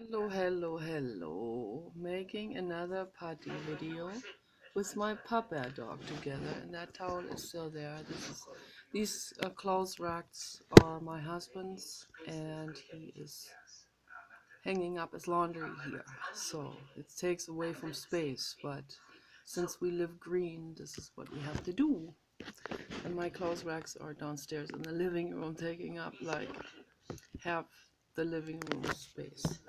Hello, hello, hello. Making another party video with my Papa dog together, and that towel is still there. These clothes racks are my husband's, and he is hanging up his laundry here. So it takes away from space, but since we live green, this is what we have to do. And my clothes racks are downstairs in the living room, taking up like half the living room space.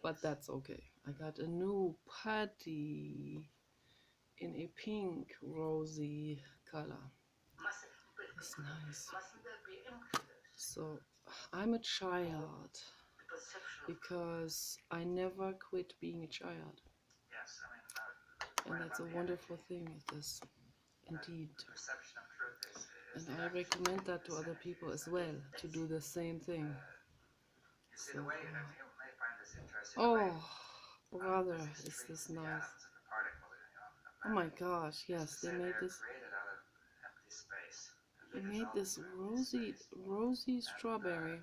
But that's okay. I got a new putty in a pink rosy color. It's nice. So I'm a child because I never quit being a child. And that's a wonderful thing with this, indeed. And I recommend that to other people as well, to do the same thing. So, oh, brother, is this nice. Oh my gosh, yes, they made this. They made this rosy strawberry.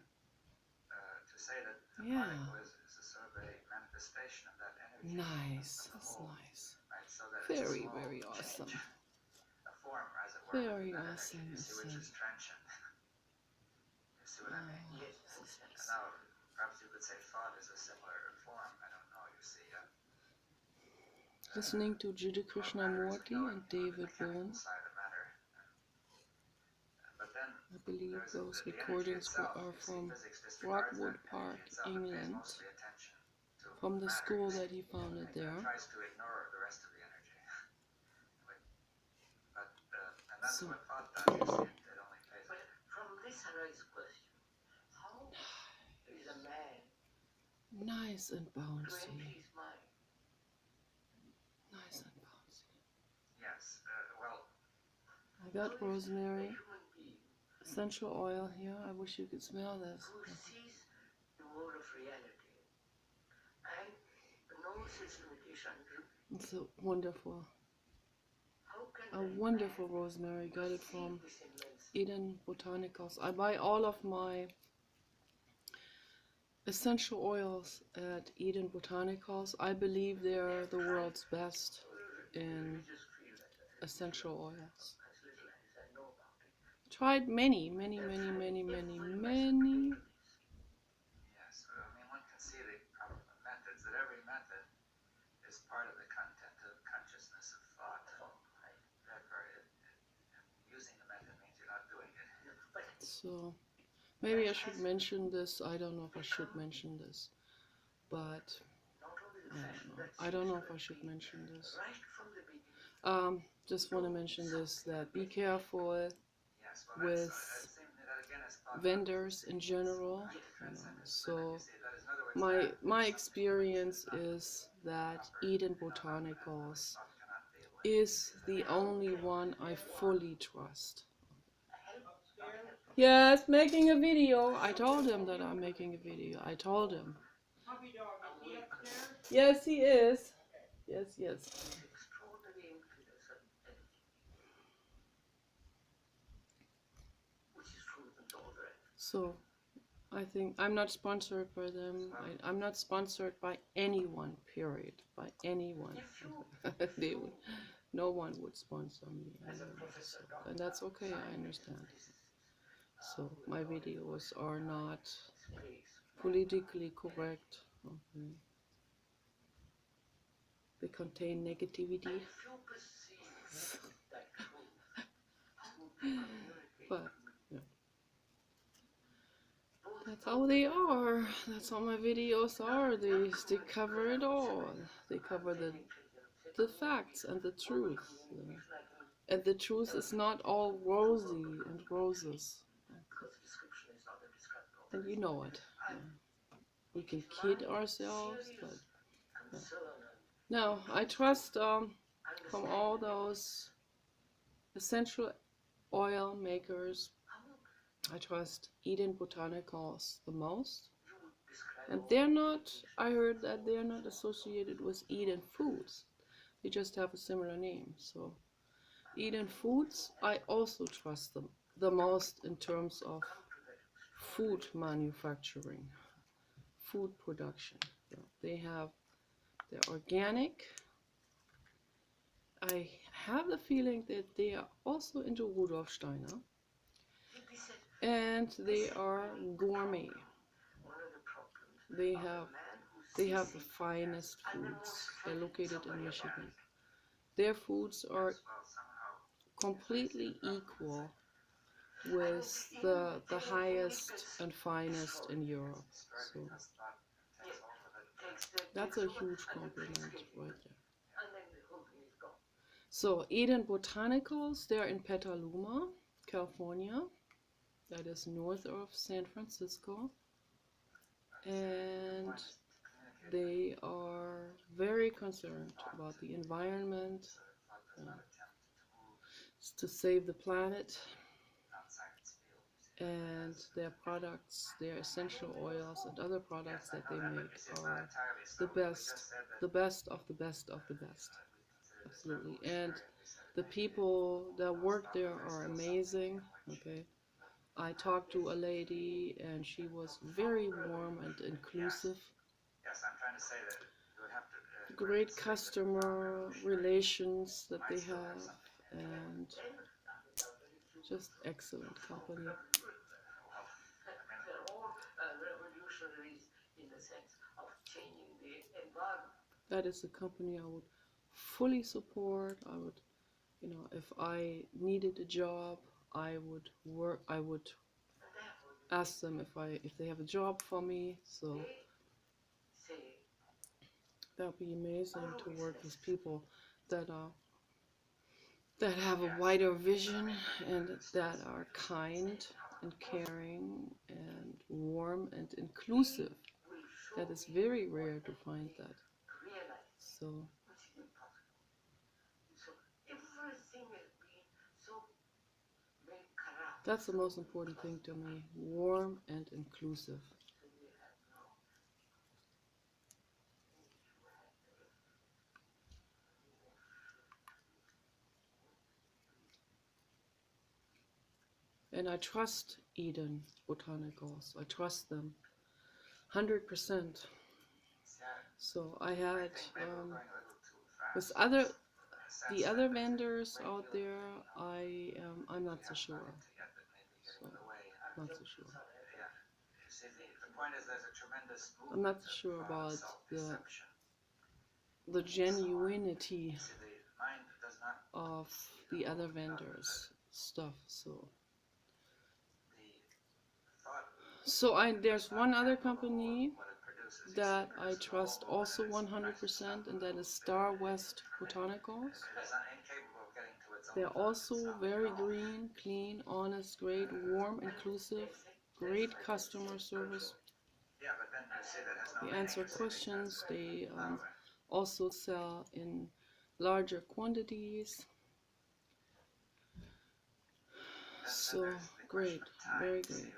Yeah. Nice, that's nice. Very, very awesome. Very awesome, it says. Listening to Jiddu Krishnamurti and David Bohm. I believe those recordings are from Broadwood Park, England, from the school that he founded there. So, nice and bouncy. Nice and bouncy. I got rosemary, essential oil here. I wish you could smell this. It's a wonderful rosemary. Got it from Eden Botanicals. I buy all of my essential oils at Eden Botanicals. I believe they're the world's best in essential oils. Tried many. So maybe I should mention this. I don't know if I should mention this, but I don't know if I should mention this. Just want to mention this, that be careful with vendors in general. So my experience is that Eden Botanicals is the only one I fully trust. Yes, making a video. I told him that I'm making a video. I told him. Yes, he is. Yes. So, I think I'm not sponsored by them. I'm not sponsored by anyone, period. By anyone. No one would sponsor me. So, and that's okay, I understand. So, my videos are not politically correct. Okay. They contain negativity. But yeah. That's how they are. That's how my videos are. They cover it all. They cover the facts and the truth. And the truth is not all rosy and roses. And you know it. We can kid ourselves, but no, I trust from all those essential oil makers, I trust Eden Botanicals the most. And I heard that they're not associated with Eden Foods. They just have a similar name. So Eden Foods, I also trust them the most in terms of food manufacturing, food production. So they're organic. I have the feeling that they are also into Rudolf Steiner, and they are gourmet. They have the finest foods. They're located in Michigan. Their foods are completely equal with the highest and finest in Europe. So that's a huge compliment right there. So Eden Botanicals, they're in Petaluma, California. That is north of San Francisco. And they are very concerned about the environment, to save the planet, and their products, their essential oils and other products that they make are the best of the best of the best. Absolutely. And the people that work there are amazing. Okay. I talked to a lady and she was very warm and inclusive. Great customer relations that they have, and just excellent company. That is a company I would fully support. I would, if I needed a job, I would ask them if they have a job for me. So that would be amazing to work with people that have a wider vision and that are kind and caring and warm and inclusive. That is very rare to find that. So that's the most important thing to me, warm and inclusive. And I trust Eden Botanicals. I trust them 100%. So I had with the other vendors out there, I'm not so sure. So not so sure. I'm not so sure about the genuinity of the other vendors' stuff. So there's one other company that I trust also 100%, and that is Star West Botanicals. They're also very green, clean, honest, great, warm, inclusive, great customer service. They answer questions. They also sell in larger quantities. So great, very great.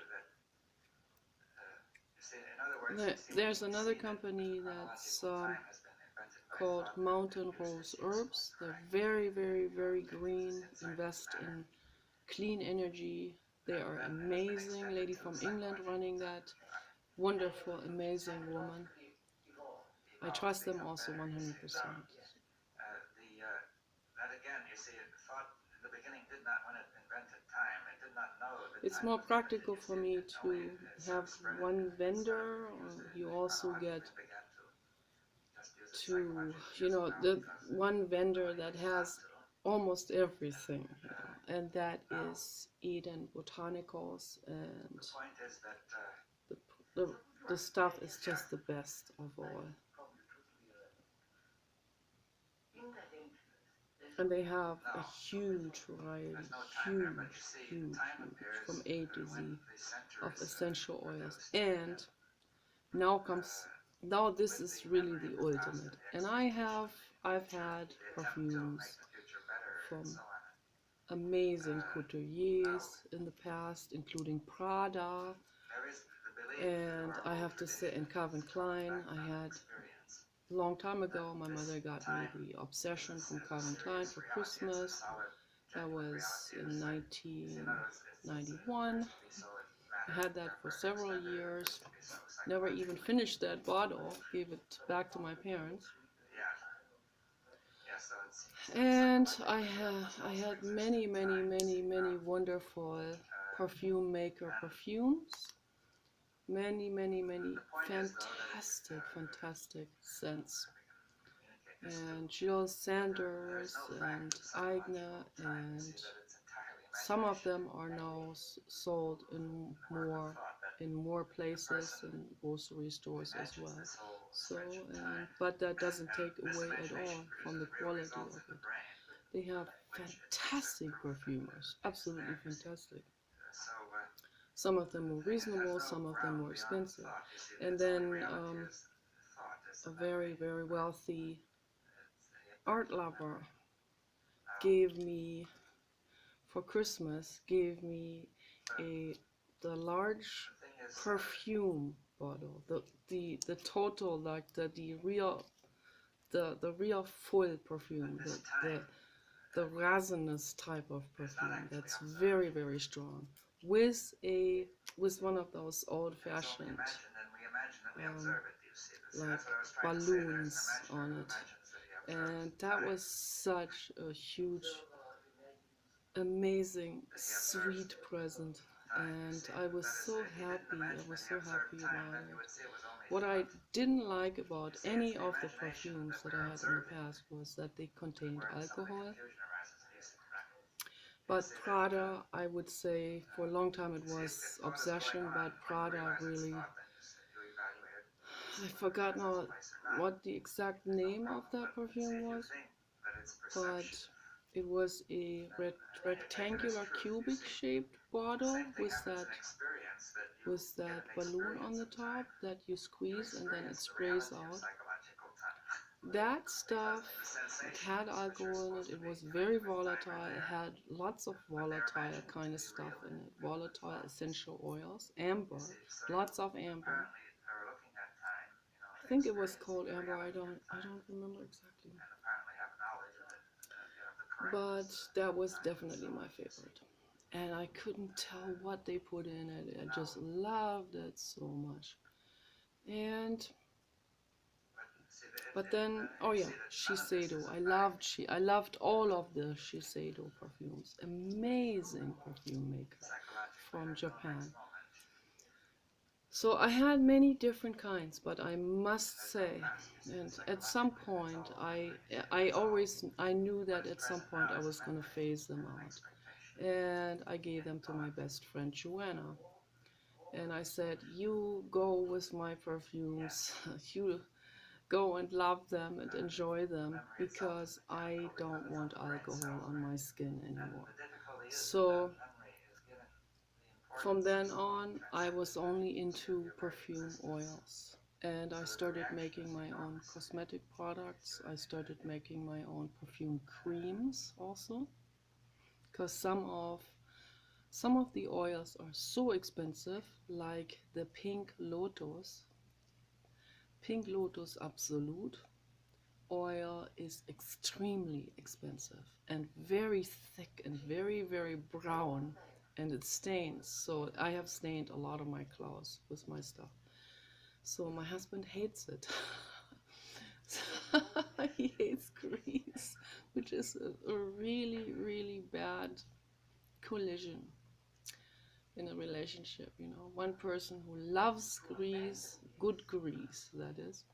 There's another company that's called Mountain Rose Herbs. They're very, very, very green, invest in clean energy. They are amazing. Lady from England running that. Wonderful, amazing woman. I trust them also 100%. It's more practical for me to have one vendor. You also get the one vendor that has almost everything, and that is Eden Botanicals, and the stuff is just the best of all. And they have a huge variety, huge, from A to Z of essential oils. And now this is really the ultimate. And I've had perfumes from amazing couturiers in the past, including Prada, and I have to say, in Calvin Klein, I had a long time ago, my mother got me the Obsession from Calvin Klein for Christmas. That was in 1991. I had that for several years. Never even finished that bottle. Gave it back to my parents. And I had many wonderful perfume maker perfumes. Many fantastic scents. And Jill Sanders and Aigner, and some of them are now sold in more places and grocery stores as well. So, but that doesn't take away at all from the quality of it. They have fantastic perfumers, absolutely fantastic. Some of them were reasonable, some of them were expensive. And then a very wealthy art lover gave me, for Christmas, gave me the large perfume bottle, the total, like the real full perfume, the resinous type of perfume that's very strong, with one of those old-fashioned like balloons on it. And that was such a huge, amazing, sweet present. And I was so happy. I was so happy about it. What I didn't like about any of the perfumes that I had in the past was that they contained alcohol. But Prada, I would say, for a long time it was Obsession, but Prada really, I forgot now what the exact name of that perfume was, but it was a rectangular cubic shaped bottle with that balloon on the top that you squeeze and then it sprays out. That stuff, it had alcohol in it, it was very volatile, it had lots of volatile kind of stuff in it, volatile essential oils, amber, lots of amber. I think it was called amber, I don't remember exactly. But that was definitely my favorite. And I couldn't tell what they put in it, I just loved it so much. And but then, oh yeah, Shiseido. I loved all of the Shiseido perfumes. Amazing perfume maker from Japan. So I had many different kinds, but I must say, and at some point, I knew that at some point I was going to phase them out. And I gave them to my best friend Joanna. And I said, you go with my perfumes, you go and love them and enjoy them, because I don't want alcohol on my skin anymore. So from then on, I was only into perfume oils. And I started making my own cosmetic products. I started making my own perfume creams also, because some of the oils are so expensive, like the Pink Lotus Absolute oil is extremely expensive and very thick and very brown, and it stains. So I have stained a lot of my clothes with my stuff. So my husband hates it. He hates grease, which is a really bad collision in a relationship, you know. One person who loves grease, good grease that is,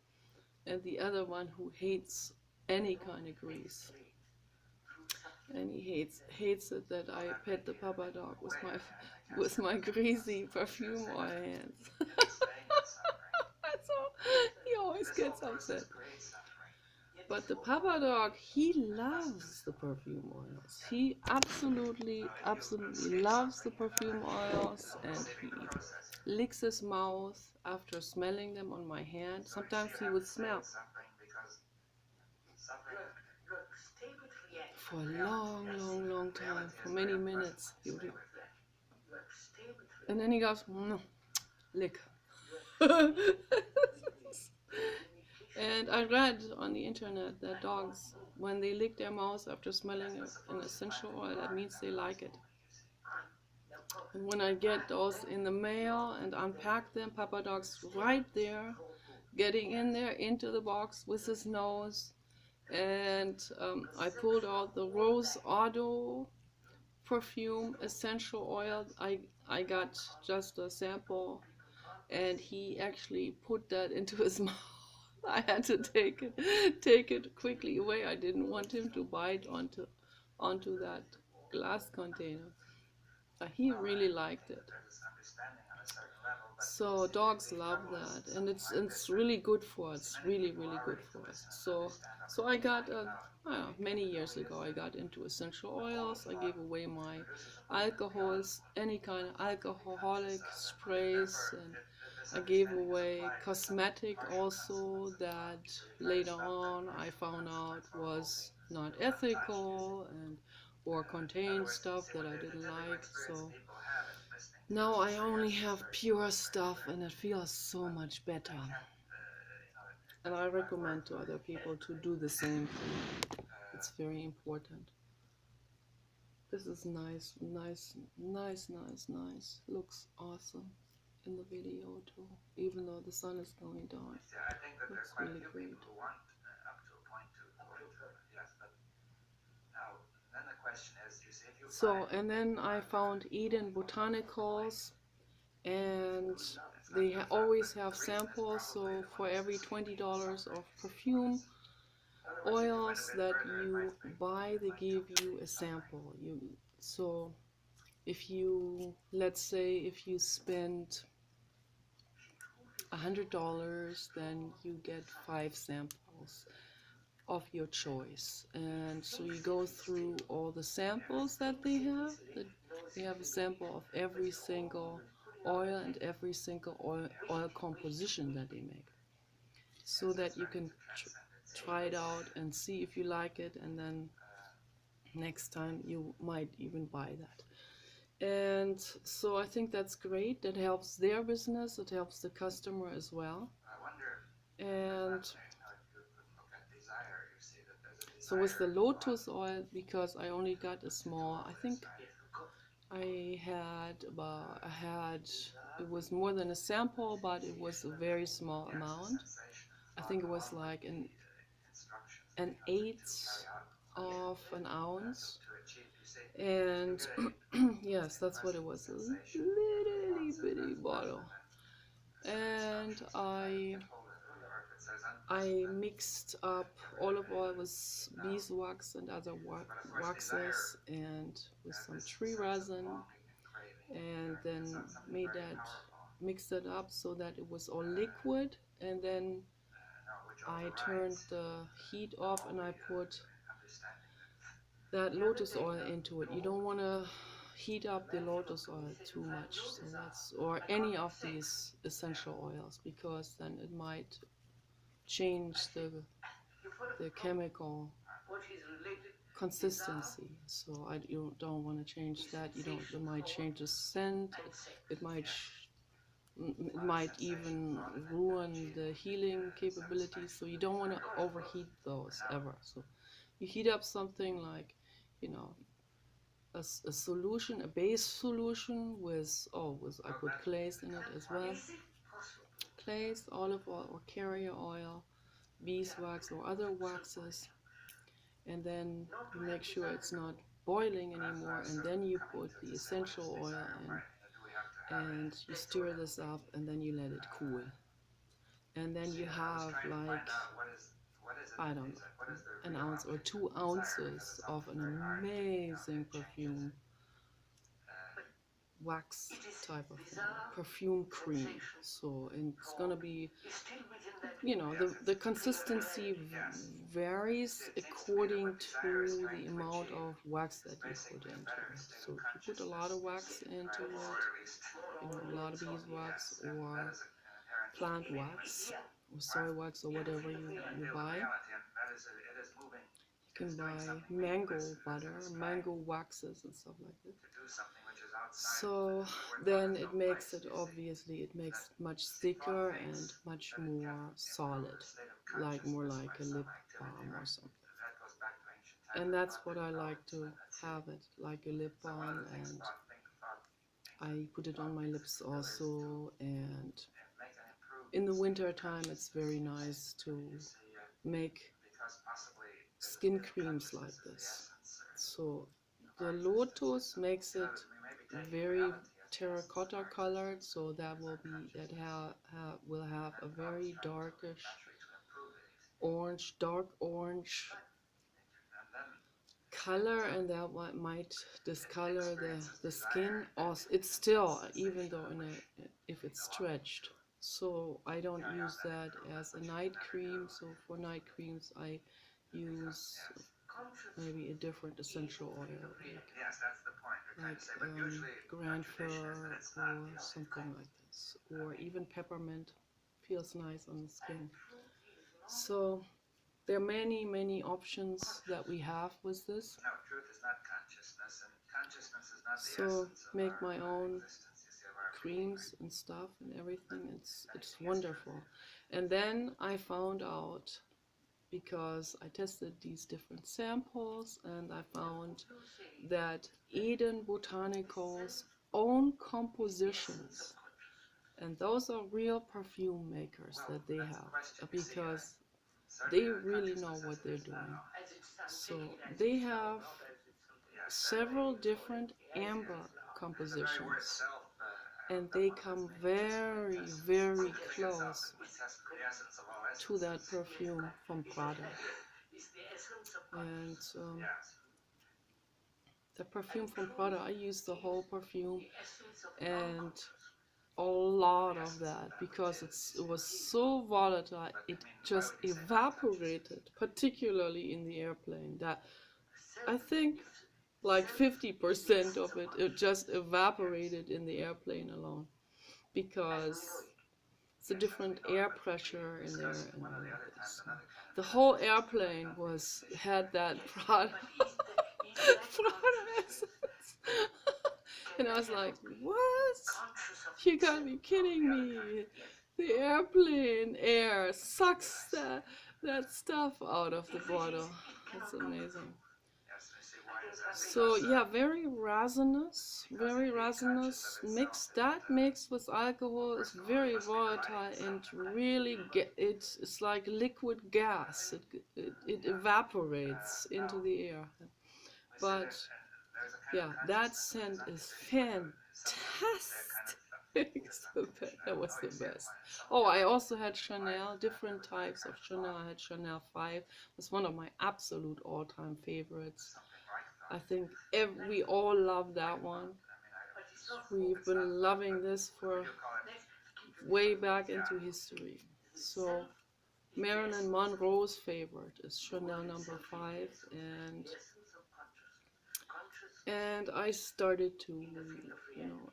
and the other one who hates any kind of grease. And he hates it that I pet the papa dog with my greasy perfume oil hands. So he always gets upset. But the papa dog, he loves the perfume oils. He absolutely loves the perfume oils, and he licks his mouth after smelling them on my hand. Sometimes he would smell for a long time, for many minutes. And then he goes, no, lick. And I read on the internet that dogs, when they lick their mouths after smelling an essential oil, that means they like it. And when I get those in the mail and unpack them, Papa Dog's right there, getting in there into the box with his nose. And I pulled out the Rose Auto perfume essential oil. I got just a sample, and he actually put that into his mouth. I had to take it quickly away. I didn't want him to bite onto that glass container. He really liked it. So dogs love that, and it's really good for us. Really good for us. So I got many years ago. I got into essential oils. I gave away my alcohols, any kind of alcoholic sprays, and I gave away cosmetic also that later on I found out was not ethical and or contained stuff that I didn't like. So now I only have pure stuff and it feels so much better. And I recommend to other people to do the same thing. It's very important. This is nice. Looks awesome in the video too, even though the sun is going down. Looks really great. So, and then I found Eden Botanicals, and they always have samples. So for every $20 of perfume oils that you buy, they give you a sample. So if you, let's say if you spend $100, then you get 5 samples of your choice. And so you go through all the samples that they have. They have a sample of every single oil and every single oil composition that they make, so that you can try it out and see if you like it, and then next time you might even buy that. And so I think that's great. That helps their business, it helps the customer as well. And so with the lotus oil, because I only got a small, I think I had it was more than a sample, but it was a very small amount. I think it was like an eighth of an ounce. And yes, that's what it was, a little bitty bottle. And I mixed up olive oil with beeswax and other waxes and with some tree resin, and then mixed it up so that it was all liquid. And then I turned the heat off and I put that lotus oil into it. You don't want to heat up the lotus oil too much, so or any of these essential oils, because then it might change the chemical consistency. So you don't want to change that. It might change the scent. It might even ruin the healing capabilities. So you don't want to overheat those ever. So you heat up something like, a solution, a base solution with I put clays in it as well. Clays, olive oil or carrier oil, beeswax or other waxes, and then you make sure it's not boiling anymore, and then you put the essential oil in, and you stir this up, and then you let it cool. And then you have like, I don't know, an ounce or 2 ounces of an amazing perfume wax type of thing, perfume cream. So, and it's gonna be, the consistency varies according to the amount of wax that you put into it. So if you put a lot of wax into it, a lot of beeswax or plant wax or soy wax or whatever you buy, you can buy mango butter, mango waxes and stuff like that. So then it makes it much thicker and much more solid, more like a lip balm or something. And that's what I like to have it, like a lip balm. And I put it on my lips also, and in the winter time it's very nice to make skin creams like this. So the lotus makes it very terracotta colored, so that will have a very darkish orange, dark orange color, and that might discolor the skin. Also, it's still, even though if it's stretched. So I don't use that as a night cream. So for night creams I use maybe a different essential oil, like Grand Fir or something like this, or even peppermint. Feels nice on the skin. So there are many options that we have with this. So make my own creams and stuff and everything. It's wonderful. And then I found out, because I tested these different samples, and I found that Eden Botanicals own compositions, and those are real perfume makers that they have, because they really know what they're doing. So they have several different amber compositions, and they come very close to that perfume from Prada. And the perfume from Prada, I used the whole perfume and a lot of that, because it was so volatile, it just evaporated, particularly in the airplane. That I think like 50% of it just evaporated in the airplane alone, because it's a different air pressure in there and all of this. The whole airplane had that Prada essence. And I was like, what? You gotta be kidding me. The airplane air sucks that stuff out of the bottle. It's amazing. So yeah, very resinous. Mixed with alcohol is very volatile and really it's like liquid gas. It evaporates into the air. But yeah, that scent is fantastic. So that was the best. Oh, I also had Chanel, different types of Chanel. I had Chanel 5. It's one of my absolute all-time favorites. I think we all love that one. We've been loving this for way back into history. So Marilyn Monroe's favorite is Chanel number 5, and I started to,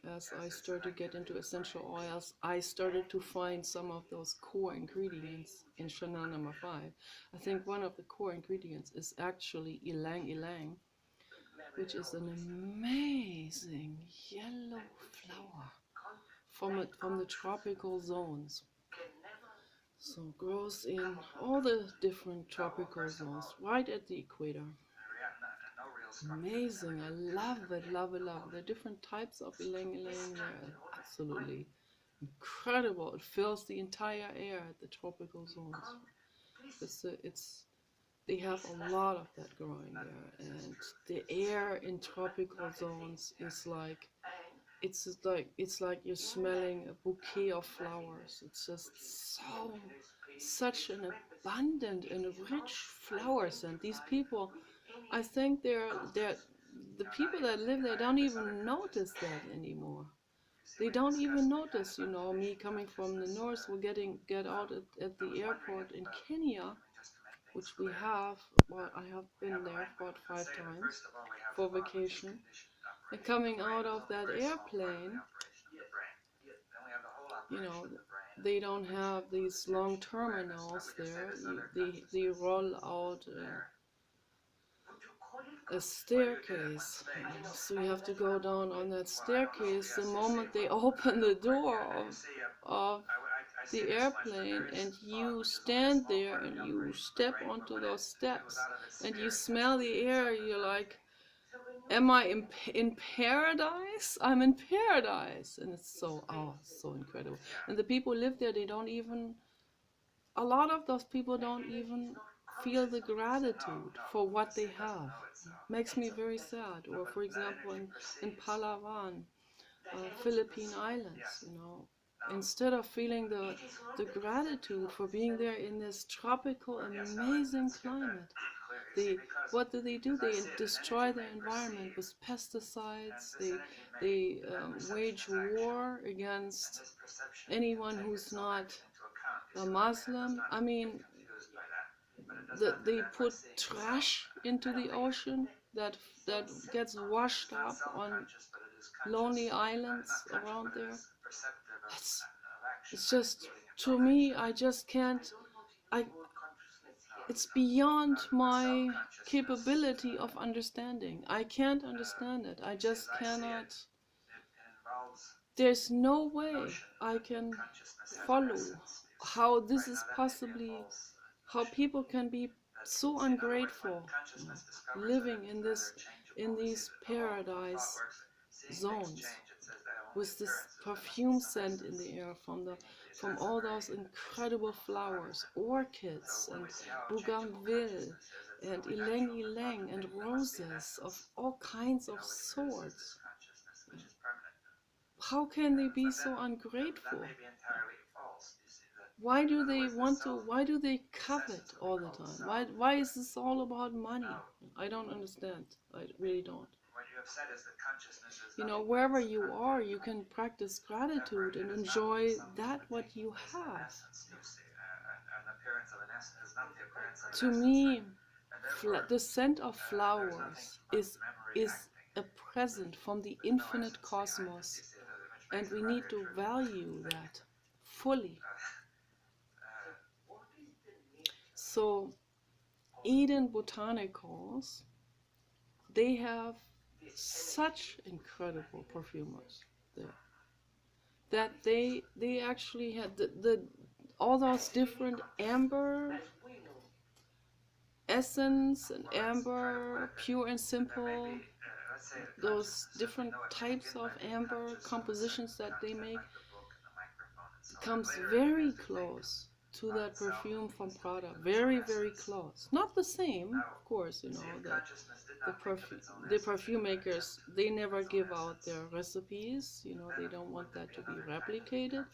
as I started to get into essential oils, I started to find some of those core ingredients in Chanel number 5. I think one of the core ingredients is actually ylang ylang, which is an amazing yellow flower from the tropical zones. So grows in all the different tropical zones, right at the equator. Amazing, I love it. The different types of ylang ylang, they're absolutely incredible. It fills the entire air at the tropical zones. They have a lot of that growing there, and the air in tropical zones is like it's like you're smelling a bouquet of flowers. It's just such an abundant and rich flower scent. These people, I think the people that live there don't even notice that anymore. They don't even notice, me coming from the north, we'll get out at the airport in Kenya, which we have. Well, I have been there about 5 times for vacation. And coming out of that airplane, they don't have these long terminals there. They roll out a staircase, so you have to go down on that staircase the moment they open the door of the airplane, and you stand there and you step onto those steps and you smell the air. You're like, Am I in paradise? I'm in paradise, and it's so so incredible. And the people who live there, they don't even. A lot of those people don't even feel the gratitude for what they have. Makes me very sad. Or for example, in Palawan, Philippine Islands, instead of feeling the gratitude for being there in this tropical, amazing climate, what do? They destroy the environment with pesticides. They wage war against anyone who's not a Muslim. I mean, they put trash into the ocean that gets washed up on lonely islands around there. It's just, to me, I just can't. I It's beyond my capability of understanding. I can't understand it. I just cannot. There's no way I can follow how this is possibly, how people can be so ungrateful, living in these paradise zones with this perfume scent in the air from all those incredible flowers, orchids and bougainville and ylang ylang and roses of all kinds of sorts. How can they be so ungrateful? Why do they want to? Why do they covet all the time? Why is this all about money? I don't understand. I really don't. Wherever you are, you can practice gratitude and enjoy that what you have. To me, the scent of flowers is a present from the infinite cosmos, and we need to value that fully. So, Eden Botanicals, they have such incredible perfumers there that they actually had all those different amber essence and amber pure and simple, those different types of amber compositions that they make comes very close to that perfume from Prada. Very, very close. Not the same, of course, the perfume makers, they never give out their recipes, they don't want that to be replicated.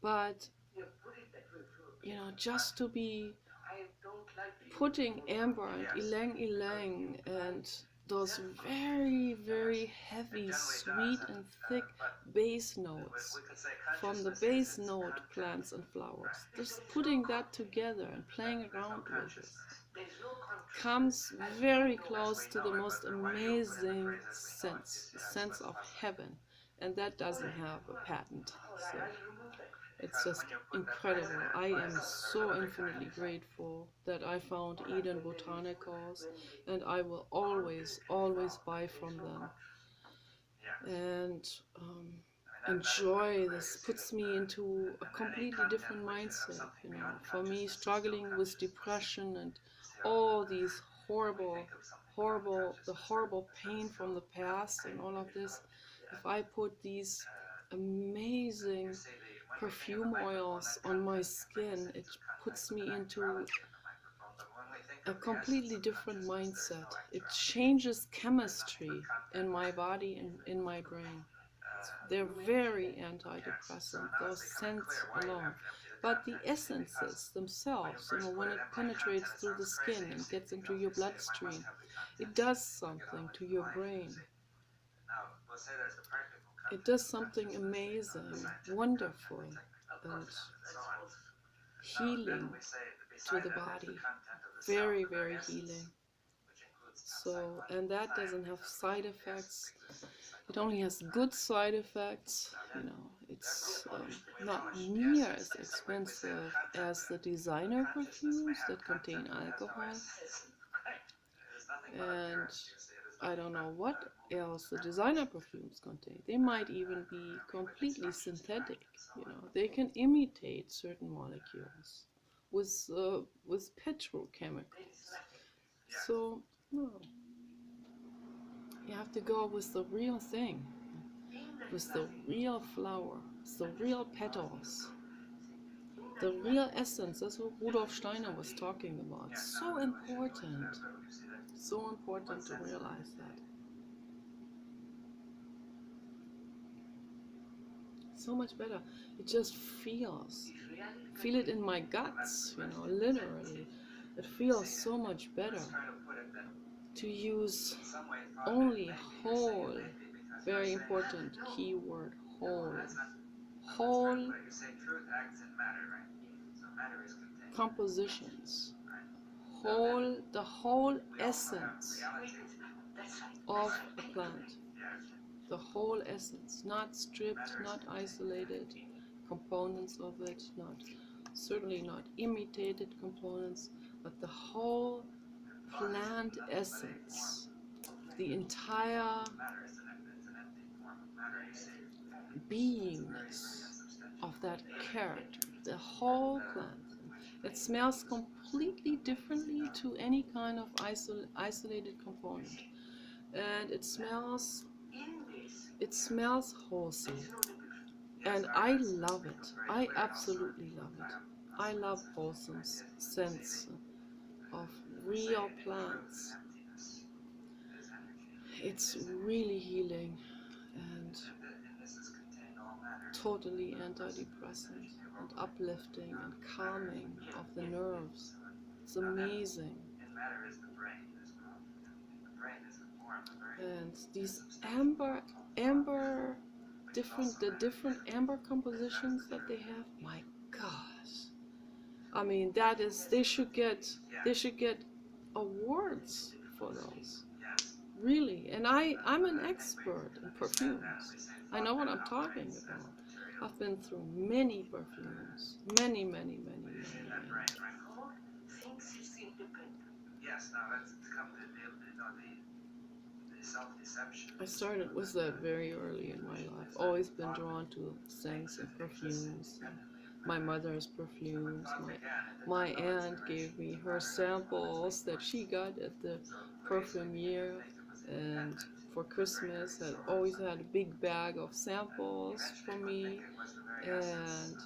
But, just to be putting amber and ylang ylang and those very, very heavy, sweet and thick base notes from the base note plants and flowers, just putting that together and playing around with it comes very close to the most amazing sense, the sense of heaven, and that doesn't have a patent. So it's just incredible. I am so infinitely grateful that I found Eden Botanicals, and I will always, always buy from them. And enjoy this puts me into a completely different mindset. For me, struggling with depression and all these the horrible pain from the past and all of this, if I put these amazing perfume oils on my skin, it puts me into a completely different mindset. It changes chemistry in my body and in my brain. They're very antidepressant, those scents alone. But the essences themselves, when it penetrates through the skin and gets into your bloodstream, it does something to your brain. It does something amazing, wonderful, and healing to the body. Very, very healing. So, and that doesn't have side effects. It only has good side effects. It's not near as expensive as the designer perfumes that contain alcohol. And I don't know what else the designer perfumes contain. They might even be completely synthetic. They can imitate certain molecules with petrochemicals. So, no. You have to go with the real thing, with the real flower, the real petals, the real essence. That's what Rudolf Steiner was talking about. So important. So important to realize that. So much better. It just feels. Feel it in my guts, literally. It feels so much better to use only whole, very important keyword, whole. Whole compositions. The whole essence of a plant. The whole essence, not stripped, not isolated components of it, certainly not imitated components, but the whole plant essence, the entire beingness of that character, the whole plant. It smells completely differently to any kind of isolated component, and it smells wholesome. And I love it. I absolutely love it. I love wholesome scents of real plants. It's really healing and totally antidepressant and uplifting and calming of the nerves. It's amazing. And these the different amber compositions that they have, my gosh. I mean, they should get awards for those. Really. And I'm an expert in perfumes. I know what I'm talking about. I've been through many perfumes. Many. I started with that very early in my life. Always been drawn to scents and perfumes. My mother's perfumes. My aunt gave me her samples that she got at the perfumier, and for Christmas had always had a big bag of samples for me, and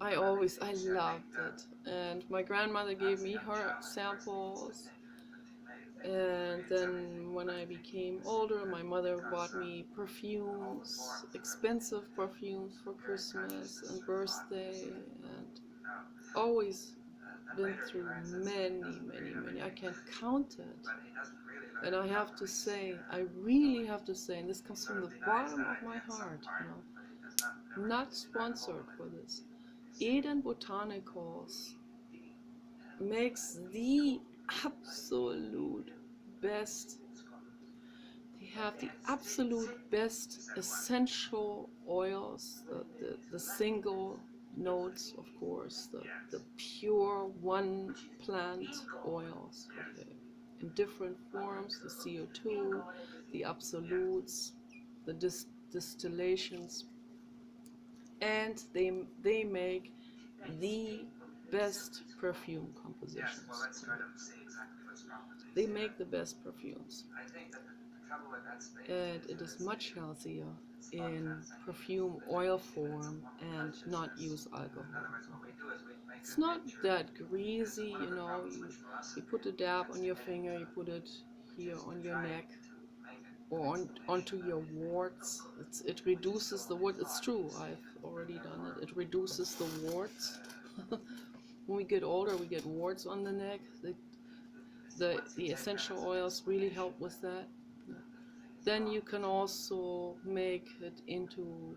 I loved it. And my grandmother gave me her samples. And then when I became older, my mother bought me perfumes, expensive perfumes for Christmas and birthday, and always been through many. I can't count it. And I have to say, I really have to say, and this comes from the bottom of my heart, not sponsored for this. Eden Botanicals makes the absolute best. They have the absolute best essential oils, the single notes, of course, the pure one plant oils, okay, in different forms, the CO2, the absolutes, the distillations, and they make the best perfume compositions. They make the best perfumes, and it is much healthier in perfume oil form and not use alcohol. It's not that greasy, you put a dab on your finger, you put it here on your neck or onto your warts. It reduces the warts. It's true, I've already done it. It reduces the warts. When we get older, we get warts on the neck. The essential oils really help with that. Then you can also make it into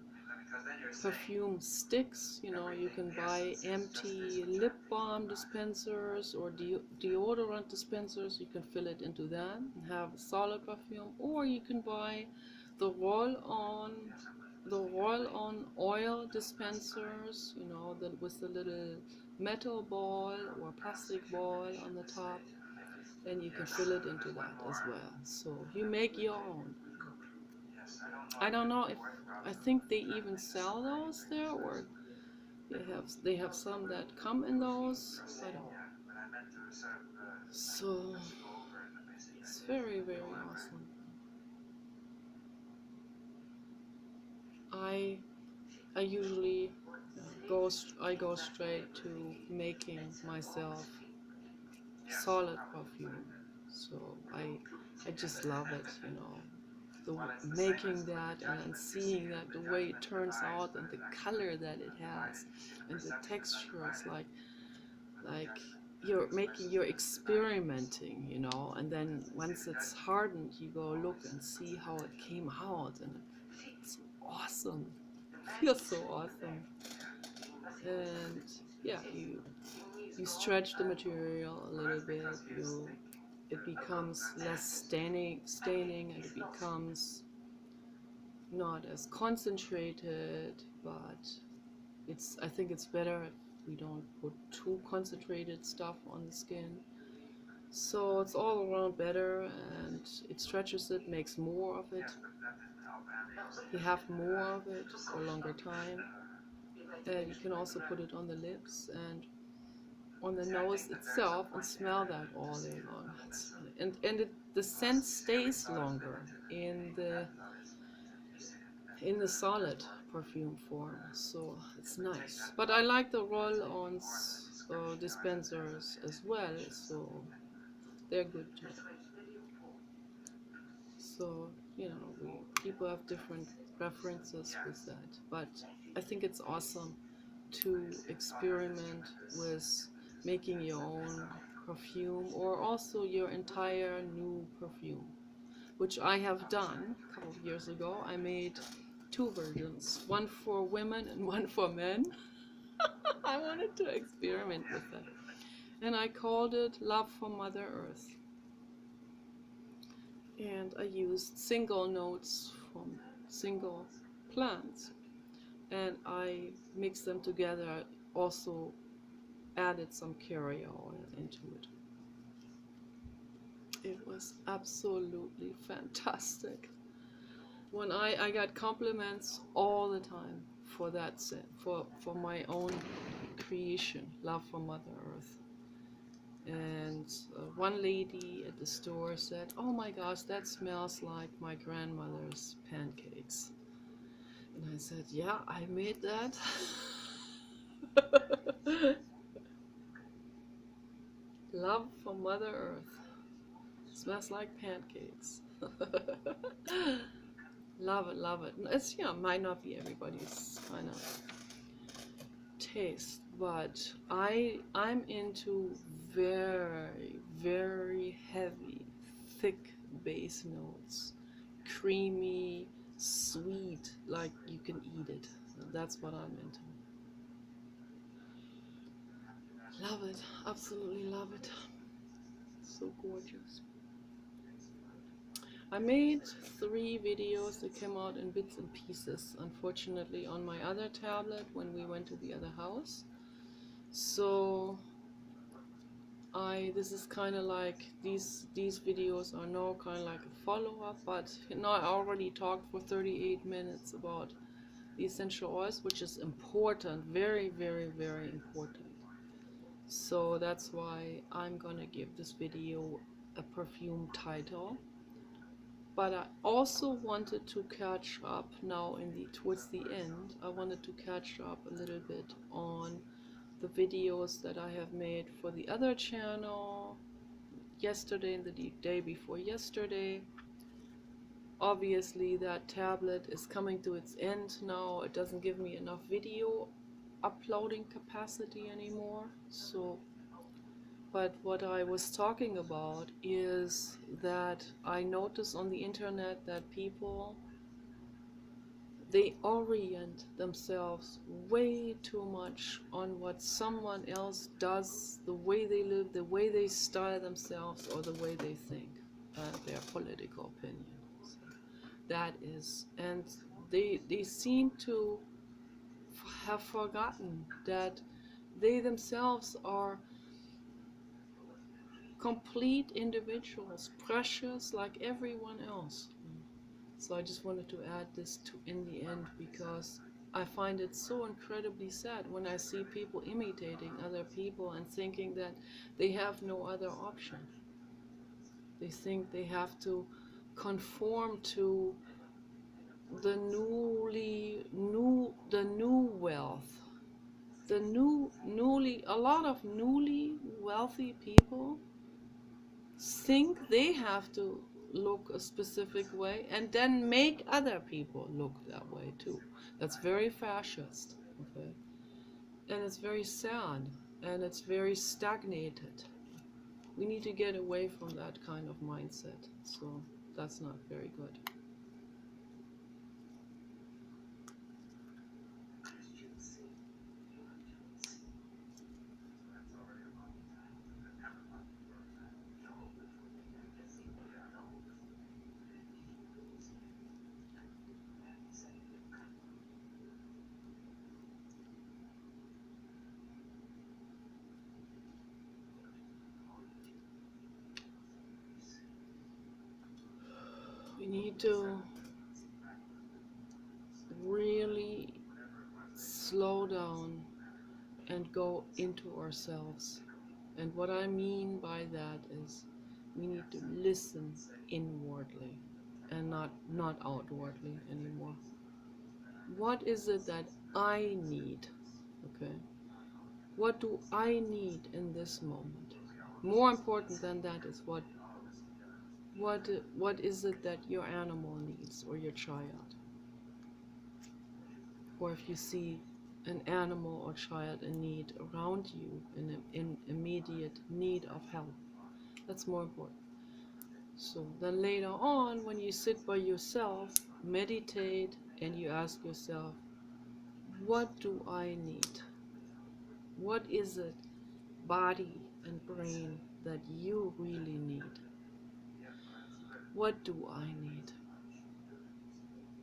perfume sticks. You can buy empty lip balm dispensers or deodorant dispensers. You can fill it into that and have a solid perfume, or you can buy the roll-on oil dispensers, with the little metal ball or plastic ball on the top, and you can fill it into that as well. So you make your own. I don't know if I think they even sell those there, or they have some that come in those. I don't know. So it's very awesome. I usually I go straight to making myself solid perfume. So I just love it, you know. Making that and then seeing that the way it turns out and the color that it has and the textures, like you're experimenting, you know, and then once it's hardened you go look and see how it came out, and it's awesome. It feels so awesome. And yeah, you stretch the material a little bit, it becomes less staining, and it becomes not as concentrated, but I think it's better if we don't put too concentrated stuff on the skin. So it's all around better, and it stretches it, makes more of it. You have more of it for a longer time. And you can also put it on the lips and on the nose itself and smell that all day long. The scent stays longer in the solid perfume form, so it's nice. But I like the roll-on dispensers as well, so they're good too. So, you know, people have different preferences with that, but I think it's awesome to experiment with making your own perfume, or also your entire new perfume, which I have done a couple of years ago. I made two versions, one for women and one for men. I wanted to experiment with that, and I called it Love for Mother Earth. And I used single notes from single plants, and I mixed them together. Also added some carrier oil into it. It was absolutely fantastic. When I got compliments all the time for that scent, for my own creation, Love for Mother Earth. And one lady at the store said, "Oh my gosh, that smells like my grandmother's pancakes." And I said, "Yeah, I made that." Love for Mother Earth. Smells like pancakes. Love it, love it. It's, yeah, might not be everybody's kind of taste, but I'm into very, very heavy, thick base notes, creamy, sweet, like you can eat it. That's what I'm into. Love it, absolutely love it. So gorgeous. I made 3 videos that came out in bits and pieces, unfortunately, on my other tablet when we went to the other house. So this is kind of like, these videos are now kind of like a follow-up, but you know, I already talked for 38 minutes about the essential oils, which is important, very, very, very important. So that's why I'm gonna give this video a perfume title. But I also wanted to catch up now towards the end. I wanted to catch up a little bit on the videos that I have made for the other channel yesterday and the day before yesterday. Obviously that tablet is coming to its end now. It doesn't give me enough video uploading capacity anymore. But what I was talking about is that I notice on the internet that people, they orient themselves way too much on what someone else does, the way they live, the way they style themselves, or the way they think, their political opinions. That is, and they seem to have forgotten that they themselves are complete individuals, precious like everyone else. So I just wanted to add this in the end, because I find it so incredibly sad when I see people imitating other people and thinking that they have no other option. They think they have to conform to the new wealth, a lot of newly wealthy people think they have to look a specific way and then make other people look that way too. That's very fascist, okay? And it's very sad, and it's very stagnated. We need to get away from that kind of mindset. So that's not very good. We need to really slow down and go into ourselves. And what I mean by that is we need to listen inwardly and not outwardly anymore. What is it that I need? Okay? What do I need in this moment? More important than that is what is it that your animal needs, or your child? Or if you see an animal or child in need around you, in immediate need of help, that's more important. So then later on, when you sit by yourself, meditate, and you ask yourself, what do I need? What is it, body and brain, that you really need? What do I need?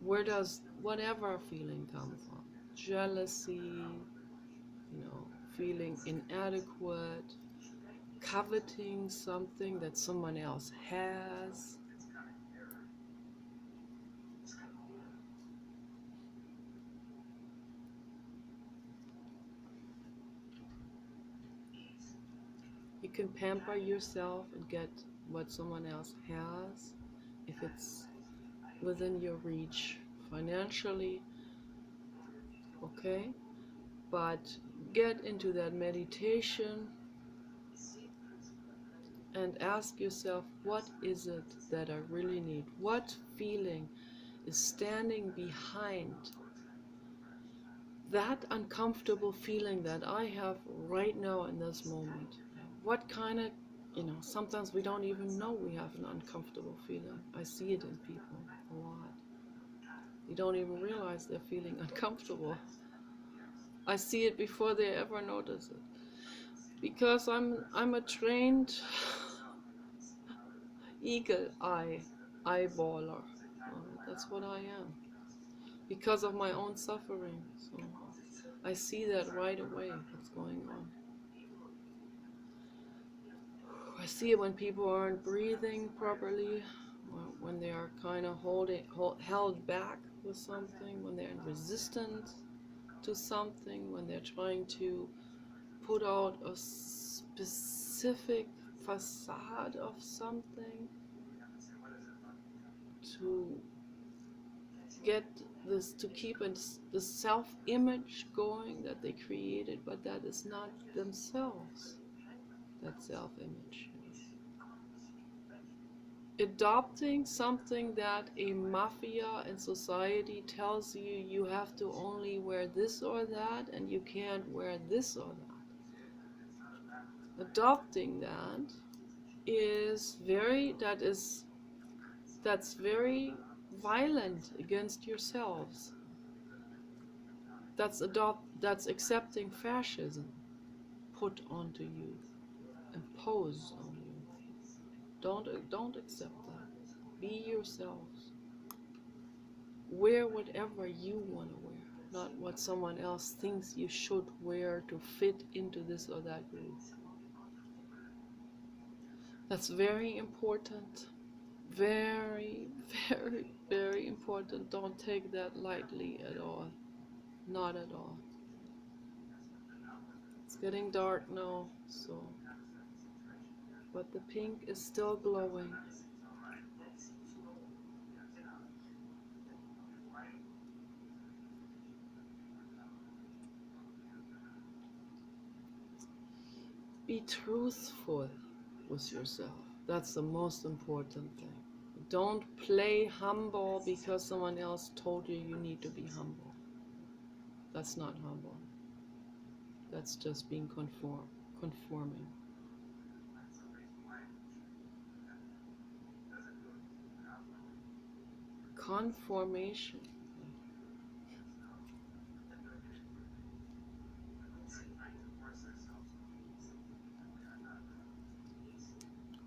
Where does whatever feeling come from? Jealousy, feeling inadequate, coveting something that someone else has. You can pamper yourself and get what someone else has if it's within your reach financially, okay? But get into that meditation and ask yourself, what is it that I really need? What feeling is standing behind that uncomfortable feeling that I have right now in this moment? What kind of, sometimes we don't even know we have an uncomfortable feeling. I see it in people a lot. They don't even realize they're feeling uncomfortable. I see it before they ever notice it. Because I'm a trained eagle eyeballer. That's what I am. Because of my own suffering. So I see that right away, what's going on. I see it when people aren't breathing properly, when they are kind of held back with something, when they're in resistance to something, when they're trying to put out a specific facade of something to get this, to keep the self-image going that they created, but that is not themselves, that self-image. Adopting something that a mafia in society tells you you have to only wear this or that, and you can't wear this or that. Adopting that is that's very violent against yourselves. That's accepting fascism put onto you, imposed on you. Don't accept that. Be yourselves. Wear whatever you want to wear, not what someone else thinks you should wear to fit into this or that group. That's very important. Very, very, very important. Don't take that lightly at all. Not at all. It's getting dark now, so. But the pink is still glowing. truthful with yourself. That's the most important thing. Don't play humble because someone else told you you need to be humble. That's not humble. That's just being conforming. Conformation.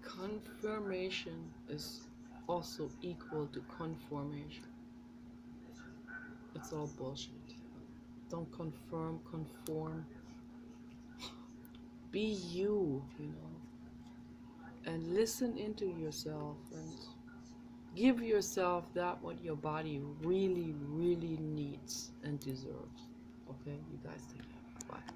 Confirmation is also equal to conformation. It's all bullshit. Don't conform. Be you, and listen into yourself and give yourself that what your body really, really needs and deserves. Okay, you guys take care. Bye.